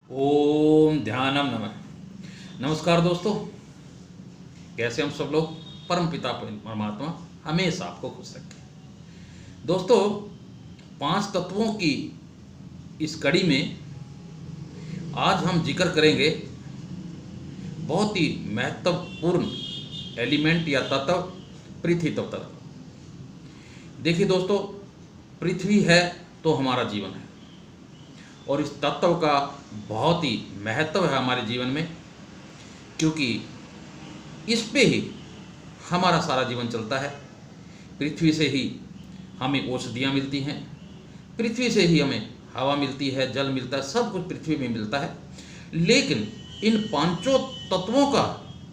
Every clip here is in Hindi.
ओम ध्यानम नमः। नमस्कार दोस्तों, कैसे हम सब लोग। परम पिता परमात्मा हमेशा आपको खुश रखे। दोस्तों, पांच तत्वों की इस कड़ी में आज हम जिक्र करेंगे बहुत ही महत्वपूर्ण एलिमेंट या तत्व, पृथ्वी तत्व। देखिए दोस्तों, पृथ्वी है तो हमारा जीवन है और इस तत्व का बहुत ही महत्व है हमारे जीवन में, क्योंकि इस पे ही हमारा सारा जीवन चलता है। पृथ्वी से ही हमें औषधियाँ मिलती हैं, पृथ्वी से ही हमें हवा मिलती है, जल मिलता है, सब कुछ पृथ्वी में मिलता है। लेकिन इन पांचों तत्वों का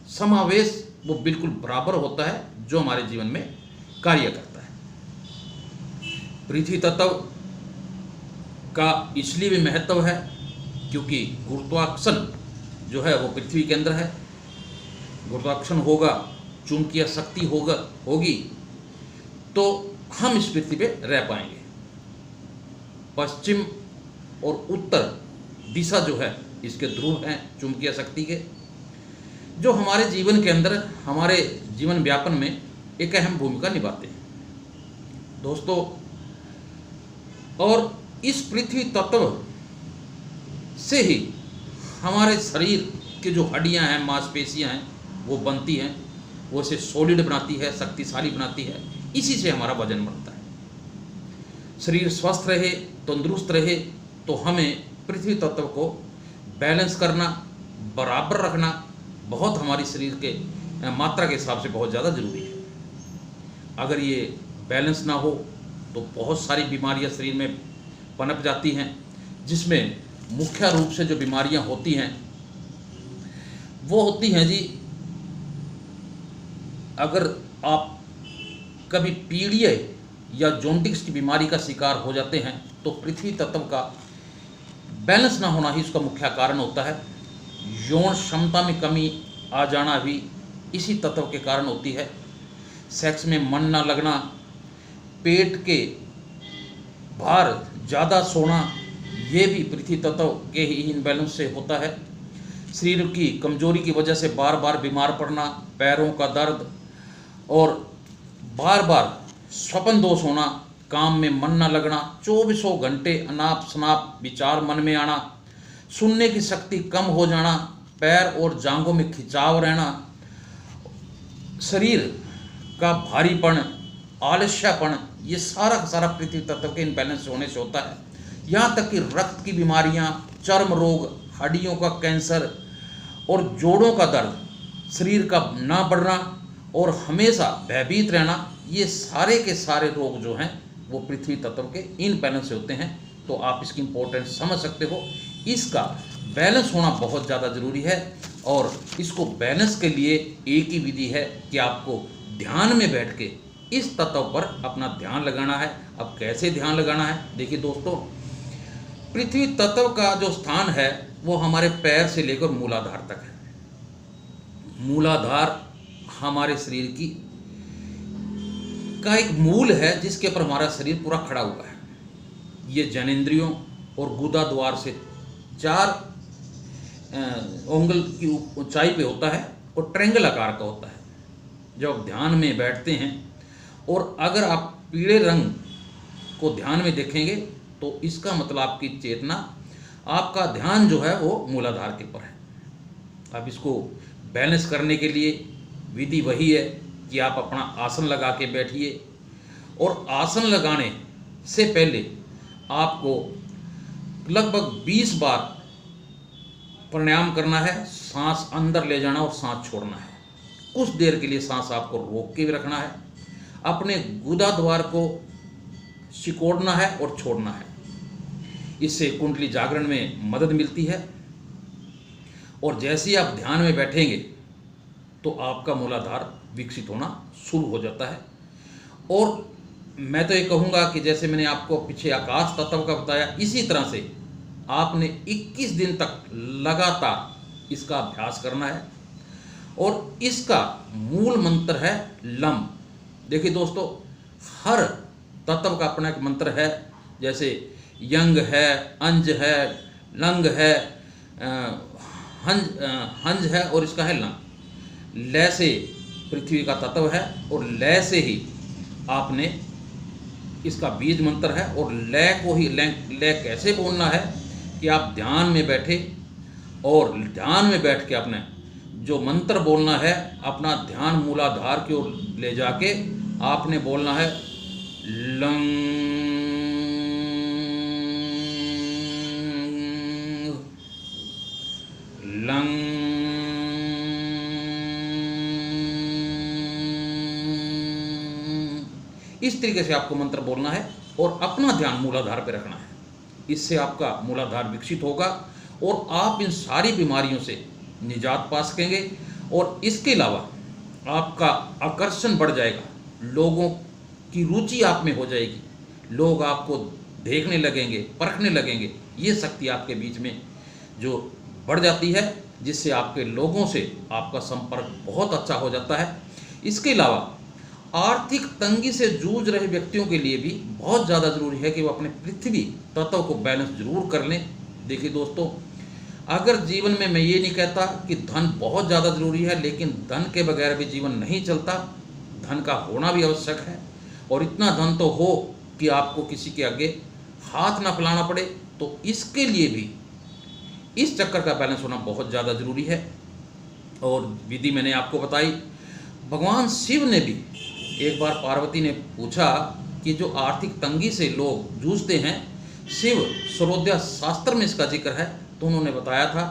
समावेश वो बिल्कुल बराबर होता है जो हमारे जीवन में कार्य करता है। पृथ्वी तत्व का इसलिए भी महत्व है क्योंकि गुरुत्वाकर्षण जो है वो पृथ्वी के अंदर है। गुरुत्वाकर्षण होगा, चुंबकीय शक्ति होगी तो हम इस पृथ्वी पे रह पाएंगे। पश्चिम और उत्तर दिशा जो है इसके ध्रुव हैं चुंबकीय शक्ति के, जो हमारे जीवन के अंदर, हमारे जीवन व्यापन में एक अहम भूमिका निभाते हैं दोस्तों। और इस पृथ्वी तत्व से ही हमारे शरीर की जो हड्डियां हैं, मांसपेशियां हैं, वो बनती हैं, वो इसे सॉलिड बनाती है, शक्तिशाली बनाती है। इसी से हमारा वजन बढ़ता है। शरीर स्वस्थ रहे, तंदुरुस्त रहे तो हमें पृथ्वी तत्व को बैलेंस करना, बराबर रखना बहुत हमारी शरीर के मात्रा के हिसाब से बहुत ज़्यादा ज़रूरी है। अगर ये बैलेंस ना हो तो बहुत सारी बीमारियां शरीर में पनप जाती हैं, जिसमें मुख्य रूप से जो बीमारियां होती हैं वो होती हैं जी, अगर आप कभी पीलिया या जॉन्डिस की बीमारी का शिकार हो जाते हैं तो पृथ्वी तत्व का बैलेंस ना होना ही उसका मुख्य कारण होता है। यौन क्षमता में कमी आ जाना भी इसी तत्व के कारण होती है। सेक्स में मन ना लगना, पेट के भार ज़्यादा सोना, ये भी पृथ्वी तत्व के ही इनबैलेंस से होता है। शरीर की कमजोरी की वजह से बार बार बीमार पड़ना, पैरों का दर्द और बार बार स्वप्न दोष होना, काम में मन न लगना, 24 घंटे अनाप शनाप विचार मन में आना, सुनने की शक्ति कम हो जाना, पैर और जांघों में खिंचाव रहना, शरीर का भारीपन, आलस्यपन, ये सारा का सारा पृथ्वी तत्व के इनबैलेंस होने से होता है। यहाँ तक कि रक्त की बीमारियाँ, चर्म रोग, हड्डियों का कैंसर और जोड़ों का दर्द, शरीर का ना बढ़ना और हमेशा भयभीत रहना, ये सारे के सारे रोग जो हैं वो पृथ्वी तत्व के इनबैलेंस से होते हैं। तो आप इसकी इम्पोर्टेंस समझ सकते हो। इसका बैलेंस होना बहुत ज़्यादा ज़रूरी है और इसको बैलेंस के लिए एक ही विधि है कि आपको ध्यान में बैठ के इस तत्व पर अपना ध्यान लगाना है। अब कैसे ध्यान लगाना है, देखिए दोस्तों, पृथ्वी तत्व का जो स्थान है वो हमारे पैर से लेकर मूलाधार तक है। मूलाधार हमारे शरीर की का एक मूल है जिसके ऊपर हमारा शरीर पूरा खड़ा हुआ है। ये जनेंद्रियों और गुदा द्वार से 4 एंगल की ऊंचाई पे होता है और ट्रायंगल आकार का होता है। जब आप ध्यान में बैठते हैं और अगर आप पीले रंग को ध्यान में देखेंगे तो इसका मतलब आपकी चेतना, आपका ध्यान जो है वो मूलाधार के ऊपर है। अब इसको बैलेंस करने के लिए विधि वही है कि आप अपना आसन लगा के बैठिए और आसन लगाने से पहले आपको लगभग 20 बार प्राणायाम करना है। सांस अंदर ले जाना और सांस छोड़ना है। कुछ देर के लिए सांस आपको रोक के भी रखना है। अपने गुदा द्वार को सिकोड़ना है और छोड़ना है। इससे कुंडली जागरण में मदद मिलती है और जैसे ही आप ध्यान में बैठेंगे तो आपका मूलाधार विकसित होना शुरू हो जाता है। और मैं तो ये कहूँगा कि जैसे मैंने आपको पीछे आकाश तत्व का बताया, इसी तरह से आपने 21 दिन तक लगातार इसका अभ्यास करना है और इसका मूल मंत्र है लम। देखिए दोस्तों, हर तत्व का अपना एक मंत्र है। जैसे यंग है, अंज है, लंग है, हंज है और इसका है लंग। लय से पृथ्वी का तत्व है और लय से ही आपने इसका बीज मंत्र है। और लय को ही लय कैसे बोलना है कि आप ध्यान में बैठे और ध्यान में बैठ के अपने जो मंत्र बोलना है, अपना ध्यान मूलाधार की ओर ले जाके आपने बोलना है लंग लंग। इस तरीके से आपको मंत्र बोलना है और अपना ध्यान मूलाधार पे रखना है। इससे आपका मूलाधार विकसित होगा और आप इन सारी बीमारियों से निजात पा सकेंगे। और इसके अलावा आपका आकर्षण बढ़ जाएगा, लोगों की रुचि आप में हो जाएगी, लोग आपको देखने लगेंगे, परखने लगेंगे। ये शक्ति आपके बीच में जो बढ़ जाती है, जिससे आपके लोगों से आपका संपर्क बहुत अच्छा हो जाता है। इसके अलावा आर्थिक तंगी से जूझ रहे व्यक्तियों के लिए भी बहुत ज़्यादा ज़रूरी है कि वो अपने पृथ्वी तत्व को बैलेंस जरूर कर लें। देखिए दोस्तों, अगर जीवन में, मैं ये नहीं कहता कि धन बहुत ज़्यादा ज़रूरी है, लेकिन धन के बगैर भी जीवन नहीं चलता। धन का होना भी आवश्यक है और इतना धन तो हो कि आपको किसी के आगे हाथ ना फैलाना पड़े। तो इसके लिए भी इस चक्कर का बैलेंस होना बहुत ज़्यादा ज़रूरी है। और विधि मैंने आपको बताई। भगवान शिव ने भी एक बार पार्वती ने पूछा कि जो आर्थिक तंगी से लोग जूझते हैं, शिव सर्वोदय शास्त्र में इसका जिक्र है, तो उन्होंने बताया था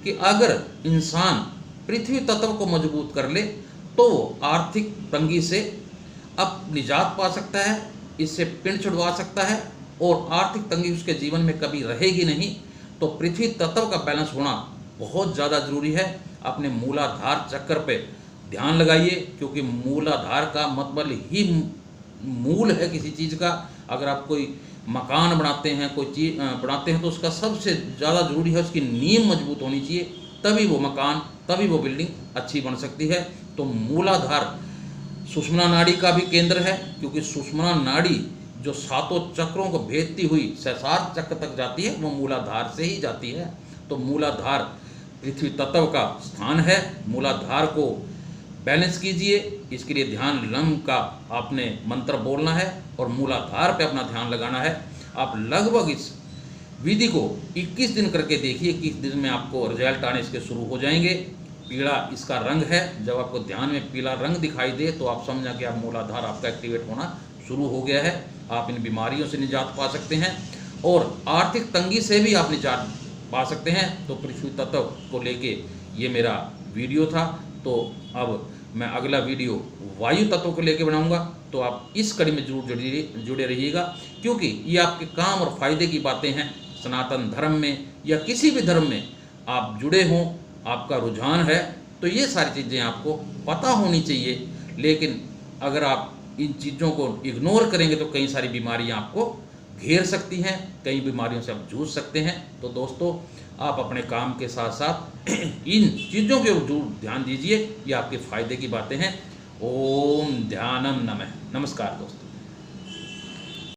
कि अगर इंसान पृथ्वी तत्व को मजबूत कर ले तो वो आर्थिक तंगी से अब निजात पा सकता है, इससे पिंड छुड़वा सकता है और आर्थिक तंगी उसके जीवन में कभी रहेगी नहीं। तो पृथ्वी तत्व का बैलेंस होना बहुत ज़्यादा ज़रूरी है। अपने मूलाधार चक्कर पे ध्यान लगाइए, क्योंकि मूलाधार का मतलब ही मूल है किसी चीज़ का। अगर आप कोई मकान बनाते हैं, कोई चीज़ बनाते हैं, तो उसका सबसे ज़्यादा ज़रूरी है उसकी नींव मजबूत होनी चाहिए, तभी वो मकान, तभी वो बिल्डिंग अच्छी बन सकती है। तो मूलाधार सुषुम्ना नाड़ी का भी केंद्र है, क्योंकि सुषुम्ना नाड़ी जो सातों चक्रों को भेदती हुई सहस्रार चक्र तक जाती है, वो मूलाधार से ही जाती है। तो मूलाधार पृथ्वी तत्व का स्थान है। मूलाधार को बैलेंस कीजिए। इसके लिए ध्यान लंग का आपने मंत्र बोलना है और मूलाधार पे अपना ध्यान लगाना है। आप लगभग इस विधि को 21 दिन करके देखिए। 21 दिन में आपको रिजल्ट आने इसके शुरू हो जाएंगे। पीला इसका रंग है। जब आपको ध्यान में पीला रंग दिखाई दे तो आप समझा कि आप मूलाधार आपका एक्टिवेट होना शुरू हो गया है। आप इन बीमारियों से निजात पा सकते हैं और आर्थिक तंगी से भी आप निजात पा सकते हैं। तो पृथ्वी तत्व को लेके ये मेरा वीडियो था। तो अब मैं अगला वीडियो वायु तत्व को लेके बनाऊंगा, तो आप इस कड़ी में जरूर जुड़े रहिएगा, क्योंकि ये आपके काम और फायदे की बातें हैं। सनातन धर्म में या किसी भी धर्म में आप जुड़े हों, आपका रुझान है, तो ये सारी चीज़ें आपको पता होनी चाहिए। लेकिन अगर आप इन चीज़ों को इग्नोर करेंगे तो कई सारी बीमारियां आपको घेर सकती हैं, कई बीमारियों से आप जूझ सकते हैं। तो दोस्तों, आप अपने काम के साथ साथ इन चीज़ों के जरूर ध्यान दीजिए। ये आपके फायदे की बातें हैं। ओम ध्यानम नमः। नमस्कार दोस्तों।